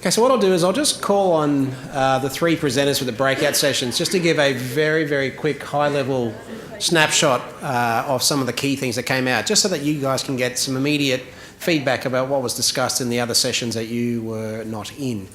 Okay, so what I'll do is I'll just call on the three presenters for the breakout sessions just to give a very, very quick high-level snapshot of some of the key things that came out, just so that you guys can get some immediate feedback about what was discussed in the other sessions that you were not in.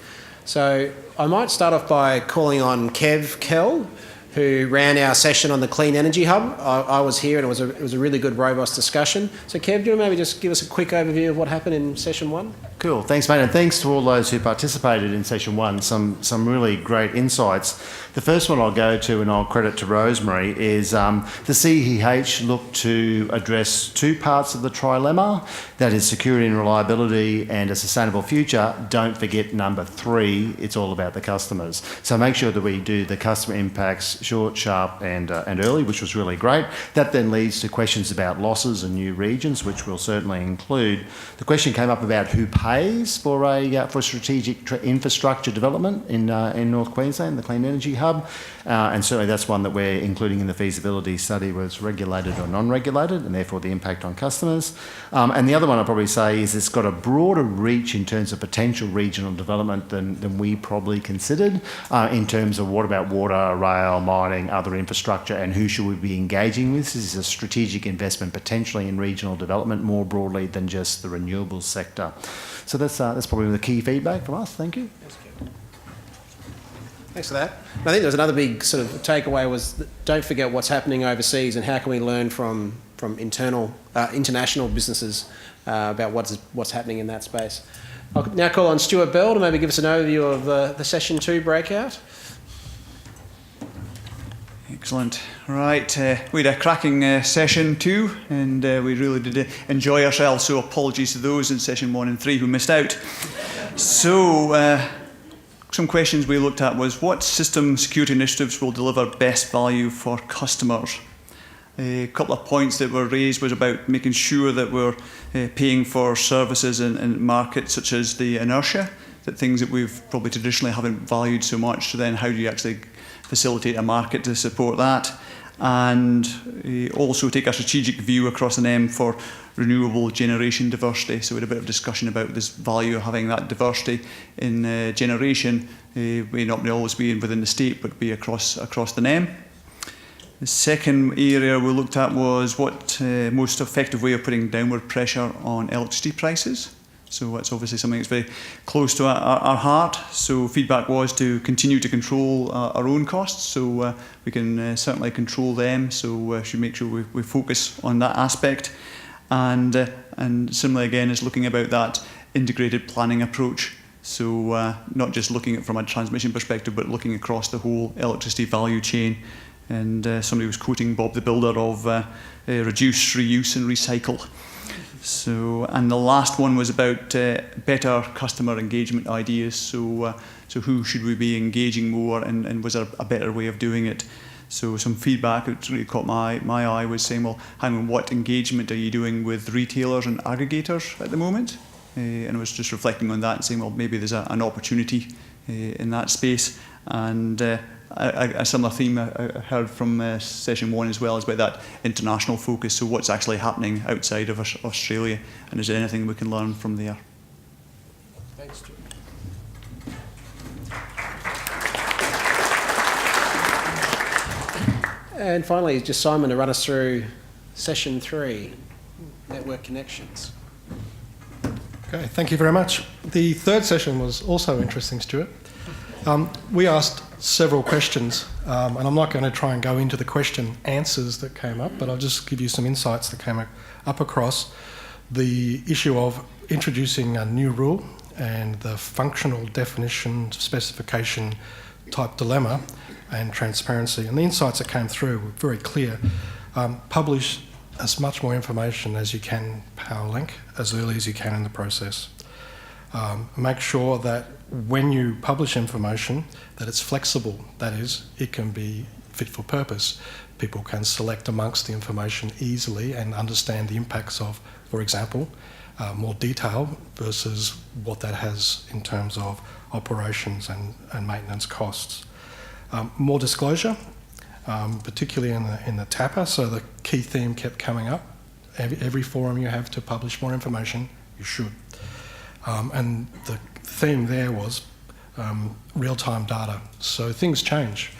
So I might start off by calling on Kev Kell, who ran our session on the Clean Energy Hub. I was here and it was a really good, robust discussion. So Kev, do you want to maybe just give us a quick overview of what happened in session one? Cool, thanks mate, and thanks to all those who participated in session one, some really great insights. The first one I'll go to, and I'll credit to Rosemary, is the CEH looked to address two parts of the trilemma, that is security and reliability and a sustainable future. Don't forget number 3, it's all about the customers. So make sure that we do the customer impacts short, sharp and early, which was really great. That then leads to questions about losses and new regions, which we'll certainly include. The question came up about who pays for strategic infrastructure development in North Queensland, the Clean Energy Hub, and certainly that's one that we're including in the feasibility study, was regulated or non-regulated, and therefore the impact on customers. And the other one I'll probably say is it's got a broader reach in terms of potential regional development than we probably considered, in terms of what about water, rail, mining, other infrastructure, and who should we be engaging with. This is a strategic investment potentially in regional development more broadly than just the renewables sector. So that's probably the key feedback from us. Thank you. Thanks for that. I think there's another big sort of takeaway was that don't forget what's happening overseas and how can we learn from international businesses about what's happening in that space. I'll now call on Stuart Bell to maybe give us an overview of the session 2 breakout. Excellent. Right, we had a cracking session 2 and we really did enjoy ourselves, so apologies to those in session 1 and 3 who missed out. So some questions we looked at was what system security initiatives will deliver best value for customers? A couple of points that were raised was about making sure that we're paying for services in markets such as the inertia, that things that we've probably traditionally haven't valued so much, so then how do you actually facilitate a market to support that? And also take a strategic view across an M for renewable generation diversity. So we had a bit of discussion about this value of having that diversity in generation. May not always be within the state, but be across the NEM. The second area we looked at was what most effective way of putting downward pressure on electricity prices. So that's obviously something that's very close to our heart. So feedback was to continue to control our own costs, so we can certainly control them. So we should make sure we focus on that aspect. And similarly again is looking about that integrated planning approach. So not just looking at it from a transmission perspective, but looking across the whole electricity value chain. And somebody was quoting Bob the Builder of reduce, reuse and recycle. So, and the last one was about better customer engagement ideas. So who should we be engaging more, and was there a better way of doing it? So some feedback that really caught my eye was saying, well, hang on, what engagement are you doing with retailers and aggregators at the moment? And I was just reflecting on that and saying, well, maybe there's an opportunity in that space. And a similar theme I heard from session 1 as well is about that international focus. So what's actually happening outside of Australia, and is there anything we can learn from there? Thanks, Stuart. And finally, just Simon to run us through session 3, network connections. Okay, thank you very much. The third session was also interesting, Stuart. We asked several questions, and I'm not going to try and go into the question answers that came up, but I'll just give you some insights that came up across the issue of introducing a new rule and the functional definition, specification type dilemma and transparency. And the insights that came through were very clear. Publish as much more information as you can, Powerlink, as early as you can in the process. Make sure that when you publish information that it's flexible, that is, it can be fit for purpose. People can select amongst the information easily and understand the impacts of, for example, more detail versus what that has in terms of operations and maintenance costs. More disclosure, particularly in the TAPA, so the key theme kept coming up. Every forum you have to publish more information, you should. And the theme there was real-time data. So things change.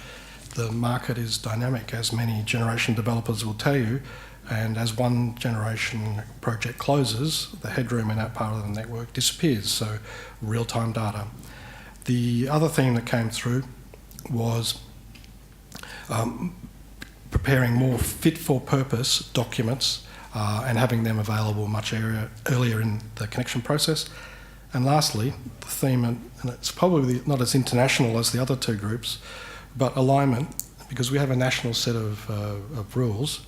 The market is dynamic, as many generation developers will tell you, and as one generation project closes, the headroom in that part of the network disappears, so real-time data. The other theme that came through was preparing more fit-for-purpose documents and having them available much earlier in the connection process. And lastly, the theme, and it's probably not as international as the other two groups, but alignment, because we have a national set of rules,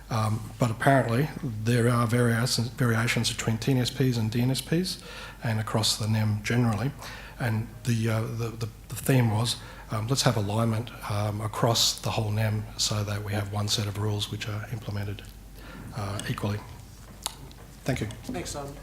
but apparently there are variations between TNSPs and DNSPs and across the NEM generally. And the theme was, let's have alignment across the whole NEM so that we have one set of rules which are implemented equally. Thank you. Thanks, Simon.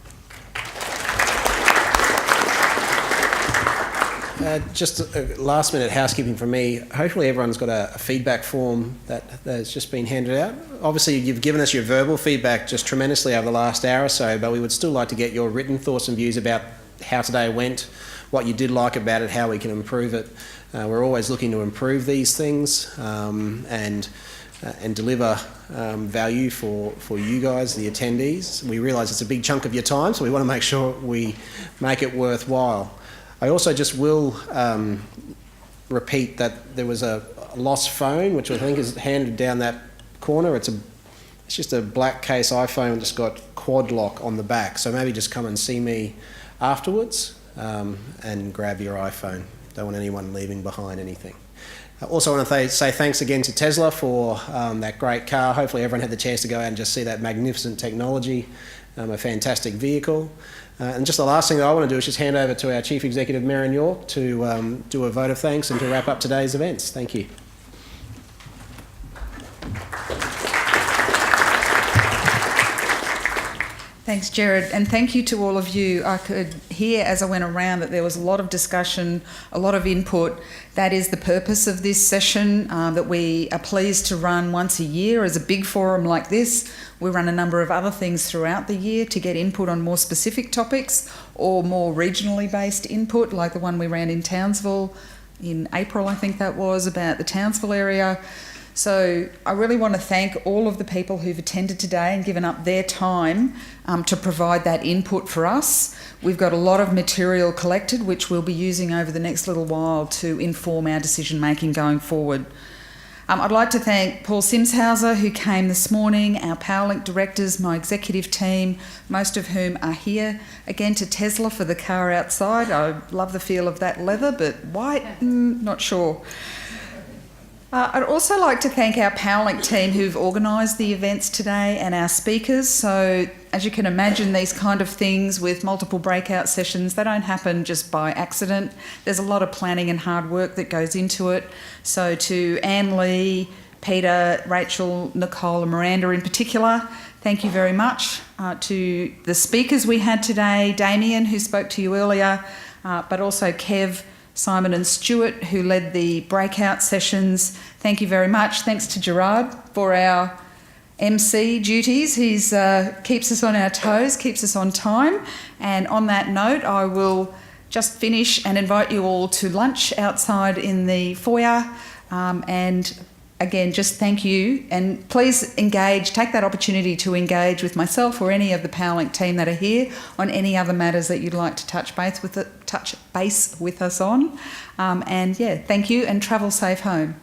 Just a last minute housekeeping from me. Hopefully everyone's got a feedback form that's just been handed out. Obviously you've given us your verbal feedback just tremendously over the last hour or so, but we would still like to get your written thoughts and views about how today went, what you did like about it, how we can improve it. We're always looking to improve these things and deliver value for you guys, the attendees. We realise it's a big chunk of your time, so we want to make sure we make it worthwhile. I also just will repeat that there was a lost phone, which I think is handed down that corner. It's just a black case iPhone that's got quad lock on the back. So maybe just come and see me afterwards and grab your iPhone. Don't want anyone leaving behind anything. I also want to say thanks again to Tesla for that great car. Hopefully everyone had the chance to go out and just see that magnificent technology, a fantastic vehicle. And just the last thing that I want to do is just hand over to our Chief Executive, Merryn York, to do a vote of thanks and to wrap up today's events. Thank you. Thanks, Jared, and thank you to all of you. I could hear as I went around that there was a lot of discussion, a lot of input. That is the purpose of this session, that we are pleased to run once a year as a big forum like this. We run a number of other things throughout the year to get input on more specific topics or more regionally based input, like the one we ran in Townsville in April, I think that was, about the Townsville area. So I really want to thank all of the people who've attended today and given up their time to provide that input for us. We've got a lot of material collected, which we'll be using over the next little while to inform our decision making going forward. I'd like to thank Paul Simshauser, who came this morning, our Powerlink directors, my executive team, most of whom are here. Again, to Tesla for the car outside. I love the feel of that leather, but white, not sure. I'd also like to thank our Powerlink team who've organised the events today and our speakers. So, as you can imagine, these kind of things with multiple breakout sessions, they don't happen just by accident. There's a lot of planning and hard work that goes into it. So to Anne Lee, Peter, Rachel, Nicole and Miranda in particular, thank you very much. To the speakers we had today, Damien, who spoke to you earlier, but also Kev, Simon and Stuart, who led the breakout sessions. Thank you very much. Thanks to Gerard for our MC duties. He keeps us on our toes, keeps us on time. And on that note, I will just finish and invite you all to lunch outside in the foyer. And again, just thank you. And please engage, take that opportunity to engage with myself or any of the Powerlink team that are here on any other matters that you'd like to touch base with us on. And yeah, thank you and travel safe home.